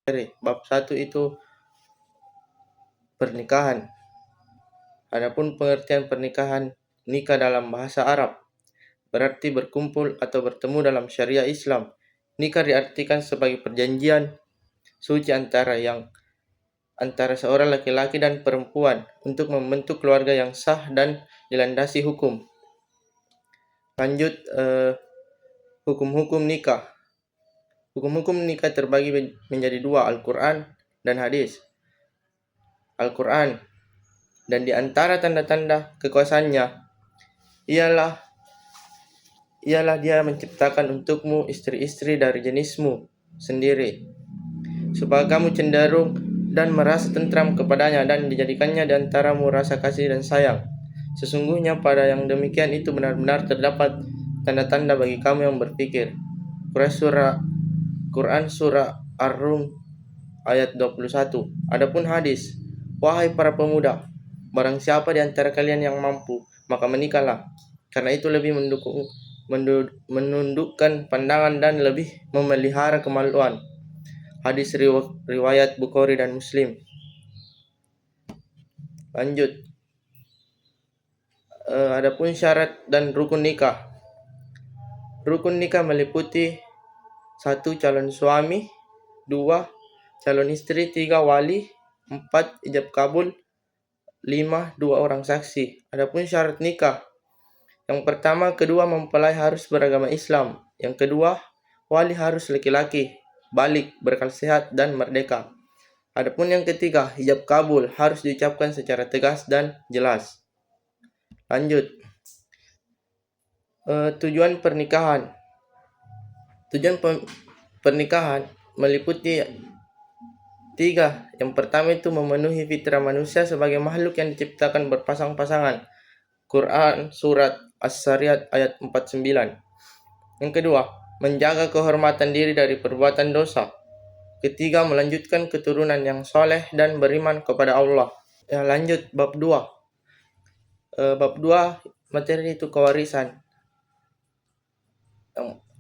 Bab 1 itu pernikahan. Adapun pengertian pernikahan, nikah dalam bahasa Arab berarti berkumpul atau bertemu dalam syariah Islam. Nikah diartikan sebagai perjanjian suci antara seorang laki-laki dan perempuan untuk membentuk keluarga yang sah dan dilandasi hukum. Lanjut, hukum-hukum nikah. Hukum-hukum nikah terbagi menjadi dua, Al-Quran dan hadis. Al-Quran, dan di antara tanda-tanda kekuasaannya ialah dia menciptakan untukmu istri-istri dari jenismu sendiri, supaya kamu cenderung dan merasa tentram kepadanya, dan dijadikannya di antaramu rasa kasih dan sayang. Sesungguhnya pada yang demikian itu benar-benar terdapat tanda-tanda bagi kamu yang berpikir. Quran Surah Ar-Rum ayat 21. Adapun hadis, wahai para pemuda, barang siapa di antara kalian yang mampu, maka menikahlah, karena itu lebih menundukkan pandangan dan lebih memelihara kemaluan. Hadis riwayat Bukhari dan Muslim. Lanjut, adapun syarat dan rukun nikah. Rukun nikah meliputi 1. Calon suami, 2. Calon istri, 3. Wali, 4. Ijab kabul, 5. 2 orang saksi. Adapun syarat nikah, yang pertama, kedua mempelai harus beragama Islam. Yang kedua, wali harus laki-laki, balik, berakal sehat, dan merdeka. Adapun yang ketiga, ijab kabul harus diucapkan secara tegas dan jelas. Lanjut, tujuan pernikahan. Tujuan pernikahan meliputi 3. Yang pertama itu memenuhi fitrah manusia sebagai makhluk yang diciptakan berpasang-pasangan. Quran Surat As-Sariyat ayat 49. Yang kedua, menjaga kehormatan diri dari perbuatan dosa. Ketiga, melanjutkan keturunan yang soleh dan beriman kepada Allah. Ya, lanjut bab 2. Bab 2 materi itu kewarisan.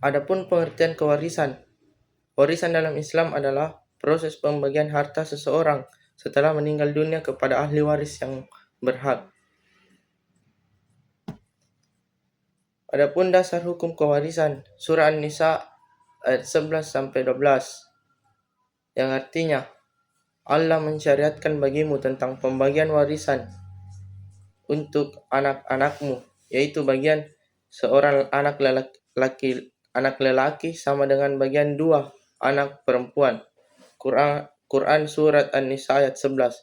Adapun pengertian kewarisan. Warisan dalam Islam adalah proses pembagian harta seseorang setelah meninggal dunia kepada ahli waris yang berhak. Adapun dasar hukum kewarisan, surah An-Nisa ayat 11 sampai 12, yang artinya Allah mensyariatkan bagimu tentang pembagian warisan untuk anak-anakmu, yaitu bagian seorang anak lelaki sama dengan bagian 2 anak perempuan. Quran surat An-Nisa ayat 11.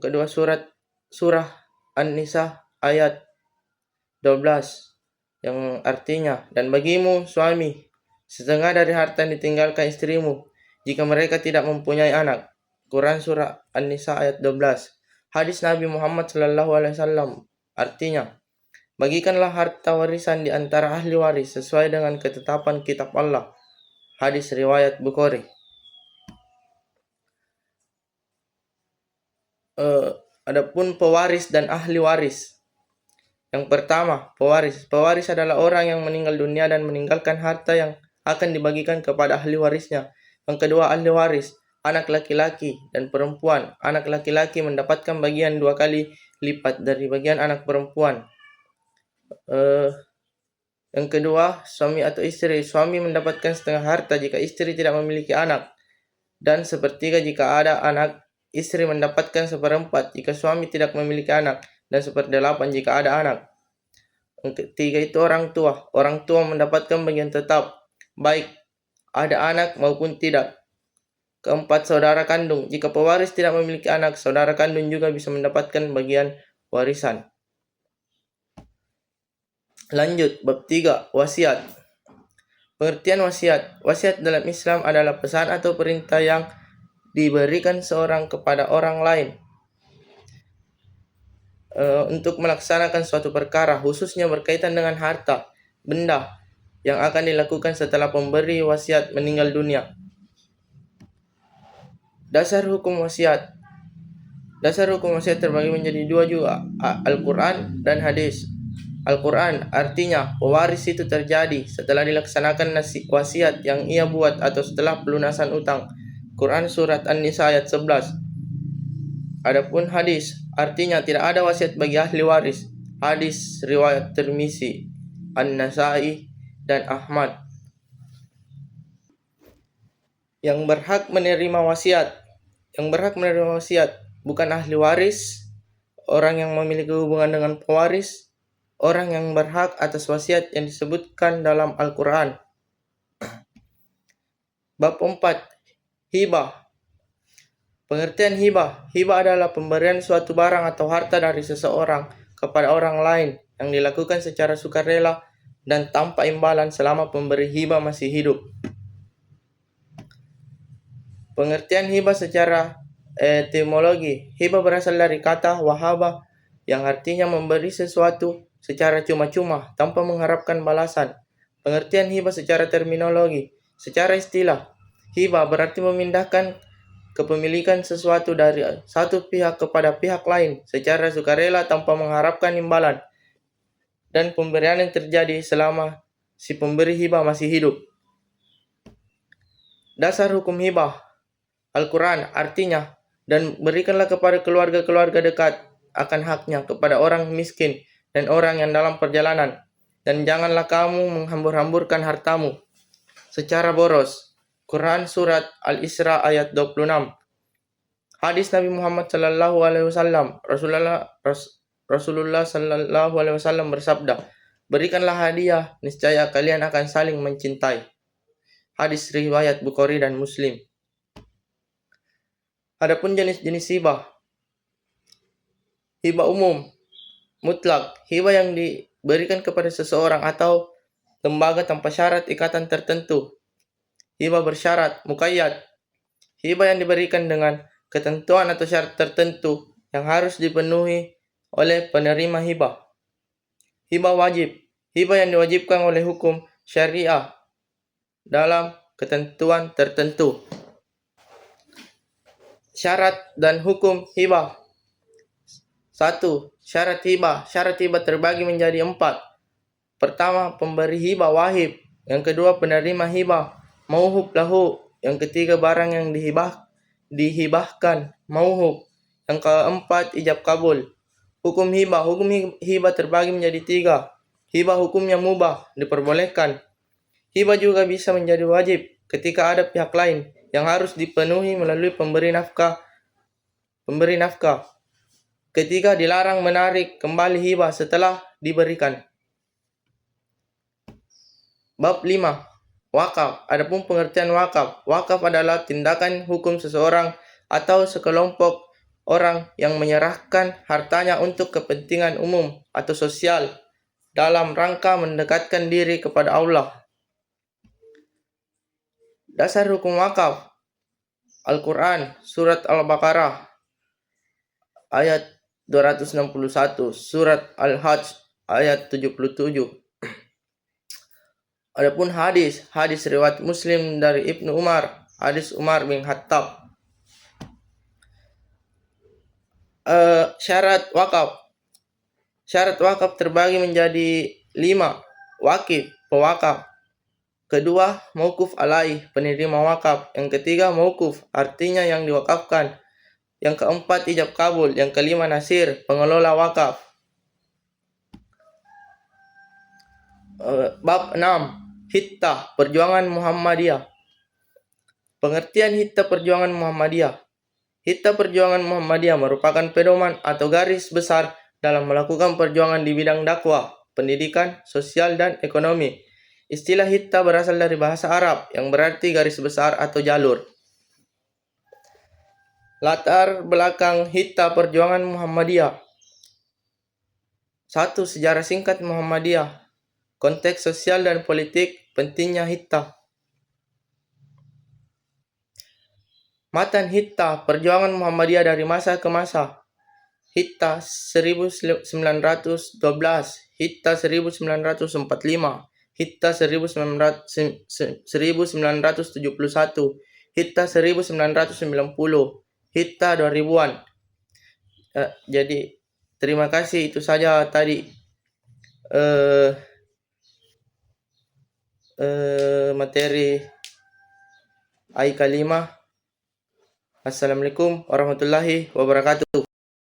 Kedua surah An-Nisa ayat 12, yang artinya, dan bagimu suami setengah dari harta yang ditinggalkan istrimu jika mereka tidak mempunyai anak. Quran surah An-Nisa ayat 12. Hadis Nabi Muhammad SAW artinya, bagikanlah harta warisan di antara ahli waris sesuai dengan ketetapan kitab Allah. Hadis riwayat Bukhari. Adapun pewaris dan ahli waris. Yang pertama, pewaris. Pewaris adalah orang yang meninggal dunia dan meninggalkan harta yang akan dibagikan kepada ahli warisnya. Yang kedua, ahli waris, anak laki-laki dan perempuan. Anak laki-laki mendapatkan bagian 2 kali lipat dari bagian anak perempuan. Yang kedua, suami atau istri. Suami mendapatkan setengah harta jika istri tidak memiliki anak, dan sepertiga jika ada anak. Istri mendapatkan 1/4 jika suami tidak memiliki anak, dan 1/8 jika ada anak. Yang ketiga itu orang tua. Orang tua mendapatkan bagian tetap, baik ada anak maupun tidak. Keempat, saudara kandung. Jika pewaris tidak memiliki anak, saudara kandung juga bisa mendapatkan bagian warisan. Lanjut, bab 3, wasiat. Pengertian wasiat. Wasiat dalam Islam adalah pesan atau perintah yang diberikan seorang kepada orang lain untuk melaksanakan suatu perkara, khususnya berkaitan dengan harta, benda yang akan dilakukan setelah pemberi wasiat meninggal dunia. Dasar hukum wasiat. Dasar hukum wasiat terbagi menjadi 2 juga, Al-Quran dan hadis. Al-Quran artinya pewaris itu terjadi setelah dilaksanakan wasiat yang ia buat atau setelah pelunasan utang. Quran Surat An-Nisa ayat 11. Adapun hadis artinya tidak ada wasiat bagi ahli waris. Hadis riwayat Tirmizi, An-Nasai, dan Ahmad. Yang berhak menerima wasiat bukan ahli waris, orang yang memiliki hubungan dengan pewaris, orang yang berhak atas wasiat yang disebutkan dalam Al-Quran. Bab 4. Hibah. Pengertian hibah. Hibah adalah pemberian suatu barang atau harta dari seseorang kepada orang lain yang dilakukan secara sukarela dan tanpa imbalan selama pemberi hibah masih hidup. Pengertian hibah secara etimologi. Hibah berasal dari kata wahaba yang artinya memberi sesuatu secara cuma-cuma tanpa mengharapkan balasan. Pengertian hibah secara terminologi. Secara istilah, hibah berarti memindahkan kepemilikan sesuatu dari satu pihak kepada pihak lain secara sukarela tanpa mengharapkan imbalan, dan pemberian yang terjadi selama si pemberi hibah masih hidup. Dasar hukum hibah. Al-Quran artinya, dan berikanlah kepada keluarga-keluarga dekat akan haknya kepada orang miskin dan orang yang dalam perjalanan, dan janganlah kamu menghambur-hamburkan hartamu secara boros. Quran Surat Al-Isra ayat 26. Hadis Nabi Muhammad sallallahu alaihi wasallam. Rasulullah sallallahu alaihi wasallam bersabda, "Berikanlah hadiah, niscaya kalian akan saling mencintai." Hadis riwayat Bukhari dan Muslim. Adapun jenis-jenis hibah. Hibah umum, mutlak, hibah yang diberikan kepada seseorang atau lembaga tanpa syarat ikatan tertentu. Hibah bersyarat, muqayyad, hibah yang diberikan dengan ketentuan atau syarat tertentu yang harus dipenuhi oleh penerima hibah. Hibah wajib, hibah yang diwajibkan oleh hukum syariah dalam ketentuan tertentu. Syarat dan hukum hibah. 1. Syarat hibah. Syarat hibah terbagi menjadi 4. Pertama, pemberi hibah wahib. Yang kedua, penerima hibah mauhub lahu. Yang ketiga, barang yang dihibahkan mauhub. Yang keempat, ijab kabul. Hukum hibah. Hukum hibah terbagi menjadi 3. Hibah hukumnya mubah, diperbolehkan. Hibah juga bisa menjadi wajib ketika ada pihak lain yang harus dipenuhi melalui pemberi nafkah. Ketiga, dilarang menarik kembali hibah setelah diberikan. Bab 5. Wakaf. Adapun pengertian wakaf. Wakaf adalah tindakan hukum seseorang atau sekelompok orang yang menyerahkan hartanya untuk kepentingan umum atau sosial dalam rangka mendekatkan diri kepada Allah. Dasar hukum wakaf. Al-Quran Surat Al-Baqarah ayat 261, Surat Al-Hajj ayat 77. Adapun hadis riwayat Muslim dari Ibnu Umar, hadis Umar bin Khattab. Syarat wakaf. Syarat wakaf terbagi menjadi 5. Wakif, pewakaf. Kedua, mauquf alaih, penerima wakaf. Yang ketiga, mauquf, artinya yang diwakafkan. Yang keempat, ijab kabul. Yang kelima, nasir, pengelola wakaf. Bab 6. Hittah, perjuangan Muhammadiyah. Pengertian Hittah perjuangan Muhammadiyah. Hittah perjuangan Muhammadiyah merupakan pedoman atau garis besar dalam melakukan perjuangan di bidang dakwah, pendidikan, sosial, dan ekonomi. Istilah Hittah berasal dari bahasa Arab yang berarti garis besar atau jalur. Latar belakang Hittah perjuangan Muhammadiyah. 1. Sejarah singkat Muhammadiyah. Konteks sosial dan politik pentingnya Hittah. Matan Hittah perjuangan Muhammadiyah dari masa ke masa. Hittah 1912, Hittah 1945, Hittah 1971, Hittah 1990, Hittah 2000-an. Jadi terima kasih, itu saja tadi materi AI kelima. Assalamualaikum warahmatullahi wabarakatuh.